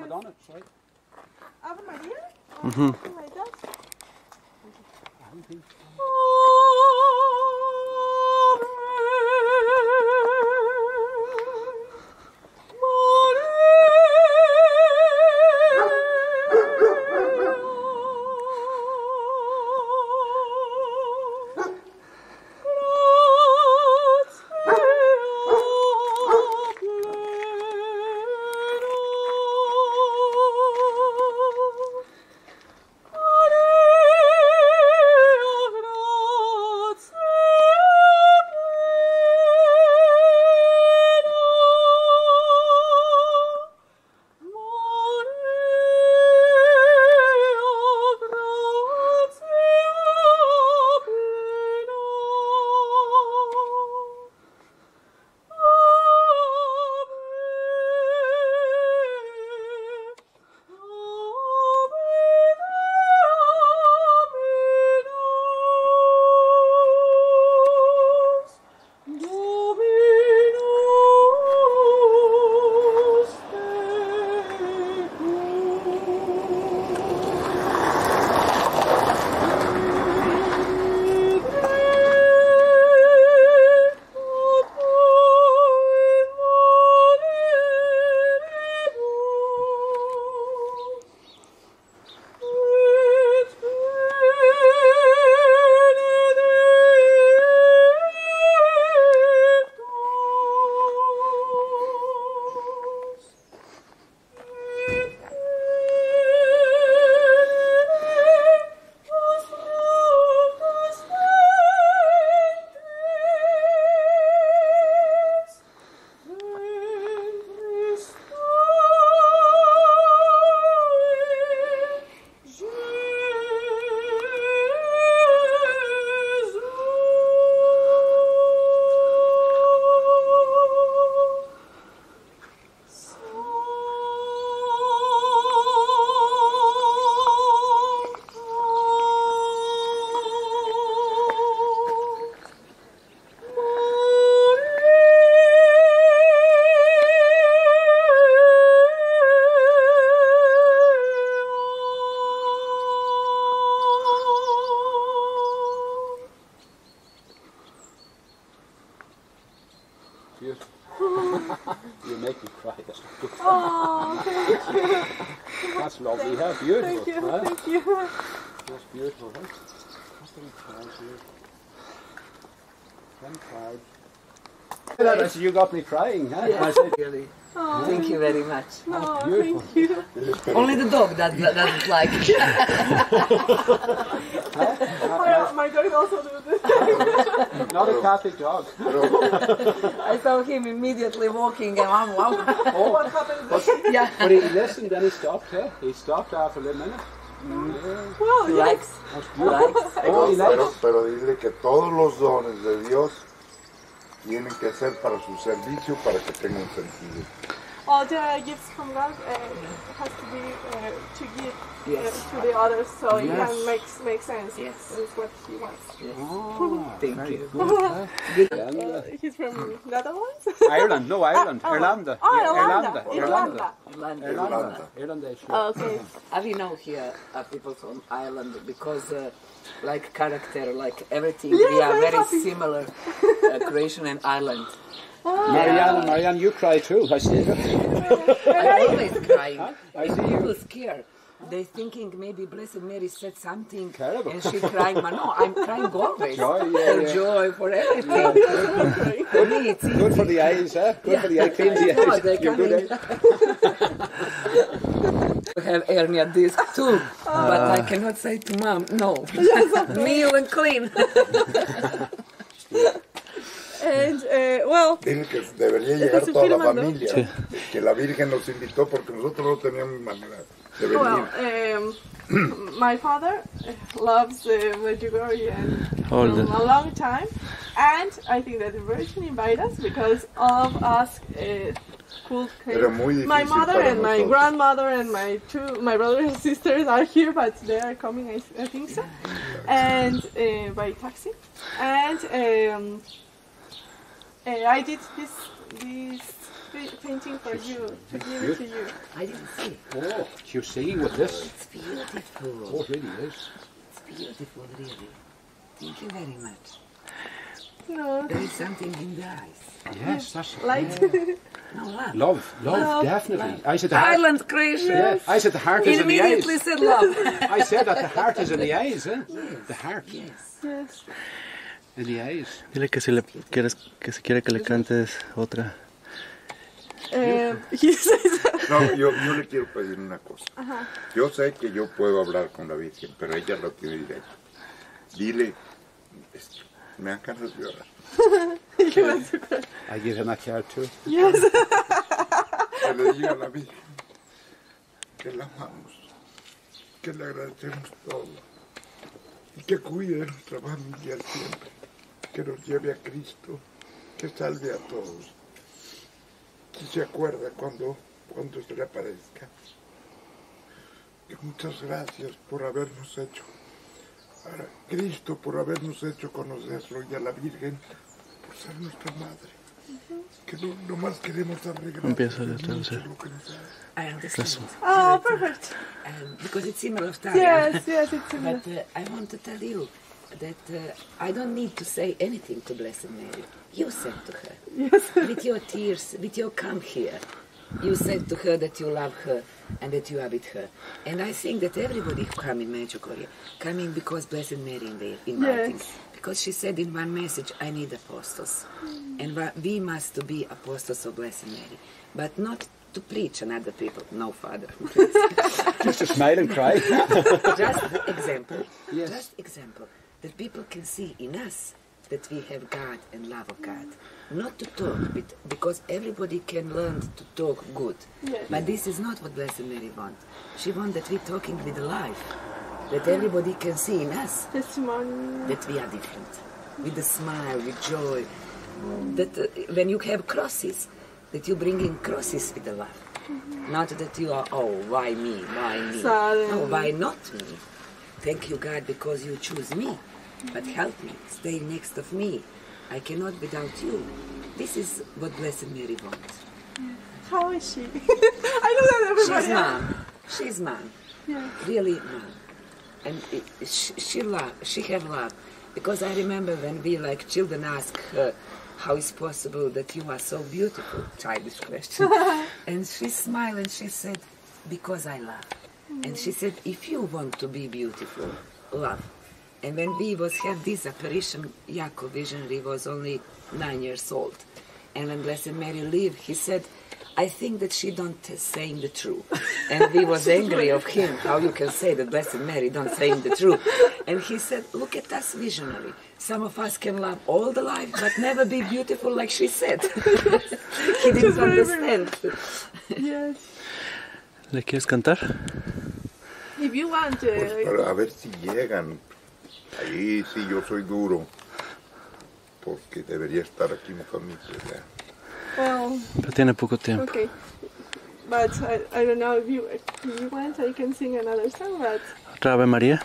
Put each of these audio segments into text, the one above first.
it on it, right? Ave Maria? Mm-hmm. Something like that? Beautiful. You make me cry. Oh, thank you. That's lovely. How beautiful. Thank you. Huh? Thank you. That's beautiful. Right? What's the clouds here? 10 clouds. That you got me crying, huh? Yes, I said, really. Oh, Thank you very much. no, beautiful. thank you. Only the dog that doesn't like it. My dog also does this. Not a Catholic dog. I saw him immediately walking and wow. What happened? Yeah. But he listened, then he stopped. Huh? He stopped after a minute. Well, He yes. likes. That's He beautiful. likes. Oh, he likes. Pero dile que todos los dones de Dios tienen que ser para su servicio, para que tengan sentido. All the gifts from God has to be to give Yes. to the others, so it Yes. can make sense. Yes. That's what he wants. Oh, Thank very you. good. Huh? Yeah. He's from Netherlands. Ireland, no, Ireland. Irlanda. Oh, Irlanda. Irlanda. Irlanda. Irlanda. Irlanda. Oh, okay. We know here people from Ireland because like character, like everything, Yeah, we are very very happy. similar, Croatian and Ireland. Marianne, you cry too. I see you. I always crying. I see People you. scared. They thinking maybe Blessed Mary said something Terrible. and she crying, but no, I'm crying always. Joy, For yeah. joy, for everything. For me, it's easy. Good for the eyes, huh? Good for the eyes. Clean the No, eyes. they're You're good, I have hernia disc too, but I cannot say to mom, no. Meal and clean. And well, Dile que debería llegar Estás toda la filmando. familia, que la Virgen nos invitó porque nosotros no teníamos manera de well, venir. my father loves Medjugorje All from the- a long time, and I think that the Virgin invited us because all of us could Era muy came. My difícil mother para and my nosotros. grandmother and my brothers and sisters are here, but they are coming, I think so, and by taxi, and I did this painting for you, to give it to you. I didn't see it. Oh, you're seeing with this? It's beautiful. Oh, it really is. It's beautiful, really. Thank you very much. No, There is something in the eyes. Yes, that's light. No, love. love, definitely. I said the heart. Silent creation. Yeah, I said the heart is in the eyes. Immediately said love. I said that the heart is in the eyes, eh? The heart Yes. Yes. in the eyes. Dile que si le quieres, que si quiere que le cantes otra. He says, No, yo le quiero pedir una cosa. Yo sé que yo puedo hablar con la Virgen, pero ella lo tiene directo. Dile, me dan ganas de llorar. he wants to cry. I give him a card too. Yes. Que le diga a la Virgen que la amamos, que le agradecemos todo y que cuide de nuestra familia siempre, que nos lleve a Cristo, que salve a todos. Si se acuerda cuando se le aparezca. Que muchas gracias por habernos hecho, a Cristo por habernos hecho conocerlo y a la Virgen por ser nuestra madre. Que no más queremos arreglar Empieza a mucho traducir. lo que nos da. I understand. Oh, perfect. Because it's similar of Italian. Yes, it's similar. But I want to tell you that I don't need to say anything to Blessed Mary. You said to her, Yes. with your tears, with your come here, you said to her that you love her and that you are with her. And I think that everybody who come in Medjugorje, coming because Blessed Mary inviting. Yes. Because she said in one message, I need apostles. And we must be apostles of Blessed Mary. But not to preach on other people. No, Father. Just to smile and cry. Just example. Yes. Just example. That people can see in us that we have God and love of God. Not to talk, because everybody can learn to talk good. Yes. But this is not what Blessed Mary wants. She wants that we're talking with life. That everybody can see in us Testimony. that we are different. With a smile, with joy. That when you have crosses, that you bring in crosses with the love. Not that you are, oh, why me, why me? Sad. No, why not me? Thank you, God, because you choose me. But help me, stay next of me. I cannot without you. This is what Blessed Mary wants. How is she? I know that everybody. She's mom. She's mom. Yeah. Really mom. And she have love. Because I remember when we like children ask her, how is possible that you are so beautiful? Childish question. And she smiled and she said, because I love. And she said, if you want to be beautiful, love. And when we had this apparition, Jacob visionary was only 9 years old. And when Blessed Mary lived, he said, I think that she don't saying the truth. And we was angry of him, how you can say that Blessed Mary don't saying the truth. And he said, look at us visionary. Some of us can love all the life, but never be beautiful like she said. He didn't understand. Yes. ¿Le quieres cantar? If you want, Pues para ver si llegan. Ahí sí yo soy duro, porque debería estar aquí mi familia. ¿Verdad? well, Pero tiene poco tiempo. okay. But I don't know if you want, I can sing another song, but ¿Otra Ave María?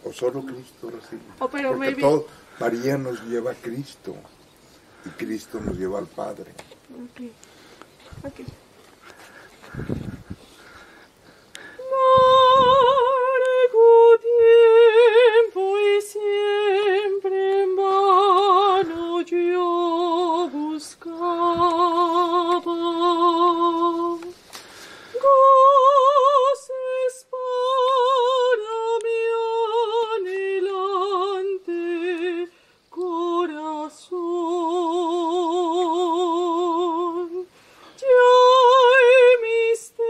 O solo Cristo recibe. Oh, pero Porque maybe- todo, María nos lleva a Cristo y Cristo nos lleva al Padre. okay. Okay. Tiempo y siempre en vano yo buscaba goces para mi anhelante corazón. Ya el misterio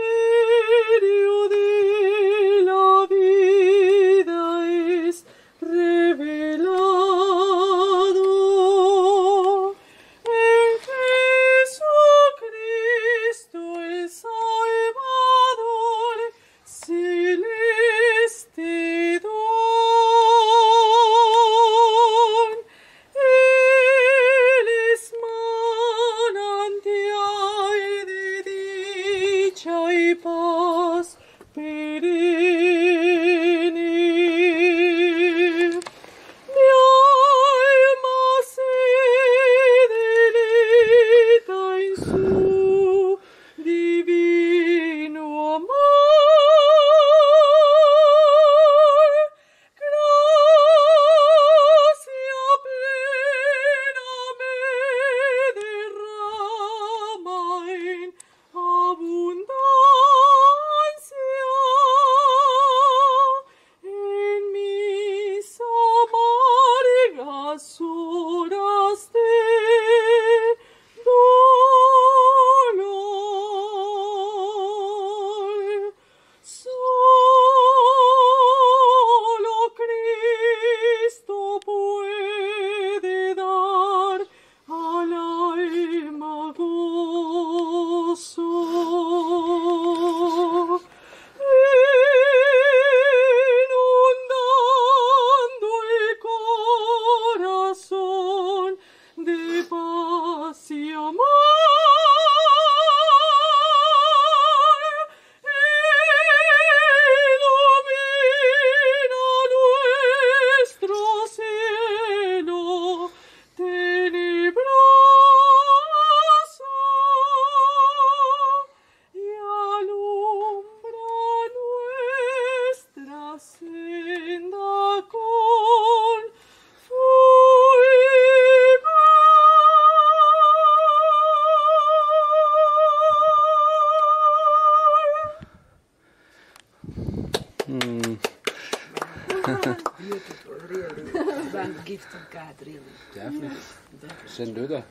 Beautiful, really. One gift of God, really. Definitely. Sin duda.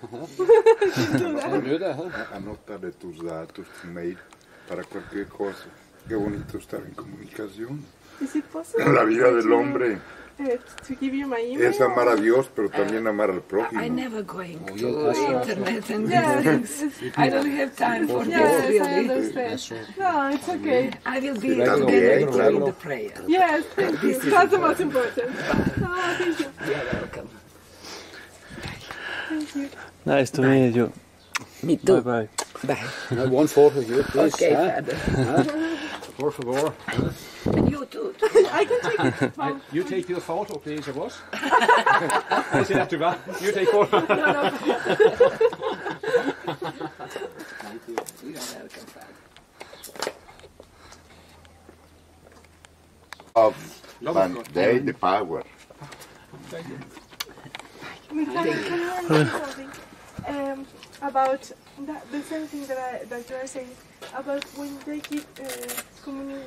Sin duda. Anótale tus datos, tu mail, para cualquier cosa. Qué bonito estar en comunicación. Is it possible? En la vida del hombre To give you my email? es amar a Dios, pero también amar al prójimo. I never going to that's right. internet and Yes, things. I don't have time for yes, this, I really. understand. No, it's okay. I will be Claro, together bien, during claro. the prayer. Yes, thank you. This is That's the most important. Oh, thank you. You're welcome. Thank you. Nice to meet you. Me Bye too. bye. Bye. One photo here, please. Okay, huh? Father. Por favor. And you too. I can take it. Mom. You take your photo, please, of us. I said that to God. You take photo. Thank you. You're welcome, Father. Of Monday, the power. Can I ask something? About the same thing that you are saying about when they give communion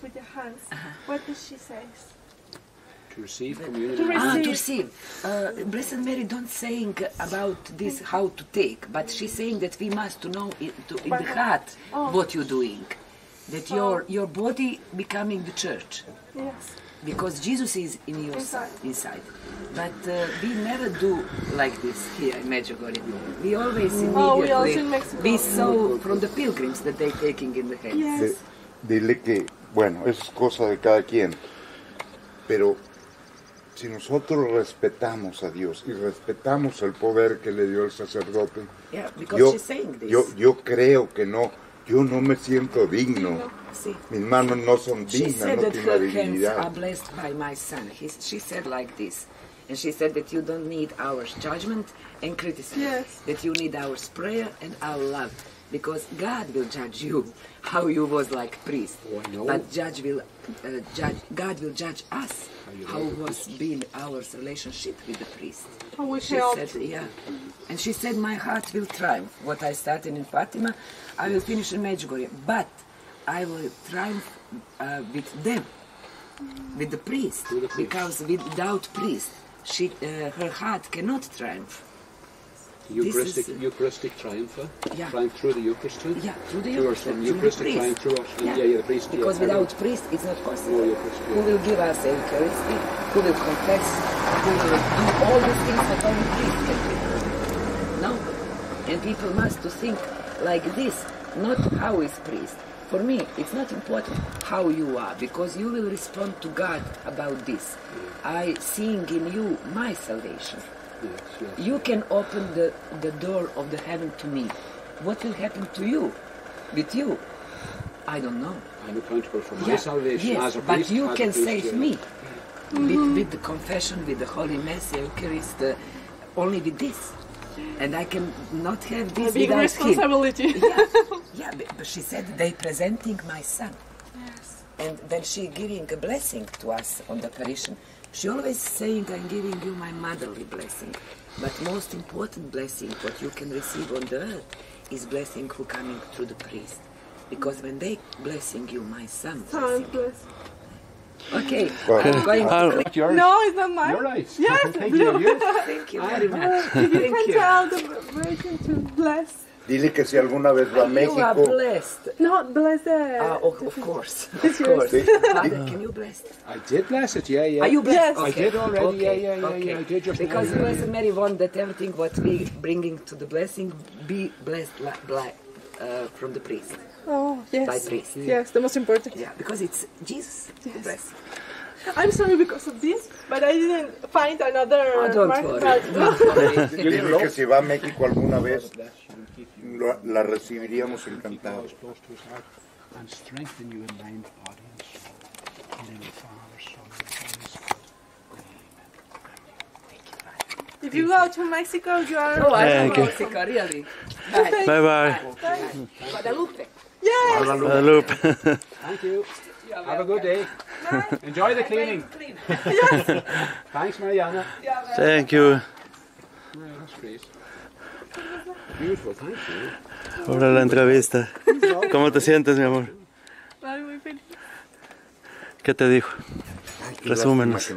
with their hands. What does she say? To receive To communion. receive. To receive. Blessed Mary don't saying about this how to take, but she's saying that we must to know in the heart what you're doing. That your body becoming the church. Yes. Because Jesus is in your inside. But we never do like this here in Medjugorje. We always we also in immediately Mexico. we saw from the pilgrims that they're taking in the hands. Yes. Dile que, bueno, eso es cosa de cada quien, pero si nosotros respetamos a Dios y respetamos el poder que le dio el sacerdote, Yeah, because she's saying this. yo creo que no, yo no me siento digno. See. Mis manos no son She dignas, said no that tienen her la hands are dignidad. blessed by my son. She said like this. And she said that you don't need our judgment and criticism. Yes. That you need our prayer and our love. Because God will judge you how you was like priest. Oh, I know. But God will judge us how was been our relationship with the priest. How we She help. said, yeah. And she said, my heart will triumph. What I started in Fatima, I will finish in Medjugorje. But I will triumph with them, with the priest. Because without priest, her heart cannot triumph. Eucharistic triumph. Yeah. Triumph through the Eucharist. Yeah, through the Through Eucharist, us, through the Eucharistic priest. triumph through us. Yeah. Yeah, the priest. Because yeah, without priest, it's not possible. No Eucharist, yeah. Who will give us the Eucharist? Who will confess? Who will do all these things that only priest can do? No. And people must to think like this, not how is priest. For me, it's not important how you are, because you will respond to God about this. I seeing in you my salvation. Yes, yes. You can open the door of the heaven to me. What will happen to you, with you? I don't know. I'm accountable for my salvation yes, as a but priest. you as a can priest, save yeah. me with the confession, with the Holy Mass, Eucharist, only with this. And I can not have this A big without responsibility. him. Yeah, but she said they presenting my son. Yes. And then she giving a blessing to us on the apparition. She always saying, I'm giving you my motherly blessing. But most important blessing, what you can receive on the earth, is blessing who coming through the priest. Because when they blessing you, my son blessing you. Bless. Okay, Well, I'm going to... Yours. No, it's not mine. You're right. Yes, Thank you. blue. You. Thank you very much. You Thank can you. tell the Virgin to bless. Dile que si alguna vez va a You are México, blessed. No, bless the. Of course, It's of yours. course. Sí. Father, can you bless? I did bless it, yeah. Are you blessed? Yes. I Okay. did already, Okay. yeah, Okay. I did just Because now. Blessed Mary want that everything what we bringing to the blessing be blessed from the priest, Oh, yes. by priest. Yes, the most important. Yeah, because it's Jesus who Yes. bless. I'm sorry because of this, but I didn't find another. Oh, don't mark, worry. but- Don't worry. dile que si va a México alguna vez, la recibiríamos encantados. Close to his heart and strengthen you in mind, body, and soul. In the name of the Father, Son, and Holy Spirit. If you go to Mexico, you are. Oh, I Thank love you. Mexico, really. Bye. Bye bye. Guadalupe. Yes. Guadalupe. Thank you. Have a good day. Enjoy the cleaning. Thanks, Mariana. Thank you. Yeah, that's great. Beautiful, thank you. Ahora la entrevista. ¿Cómo te sientes, mi amor? Ay, muy feliz. ¿Qué te dijo? Resúmenos.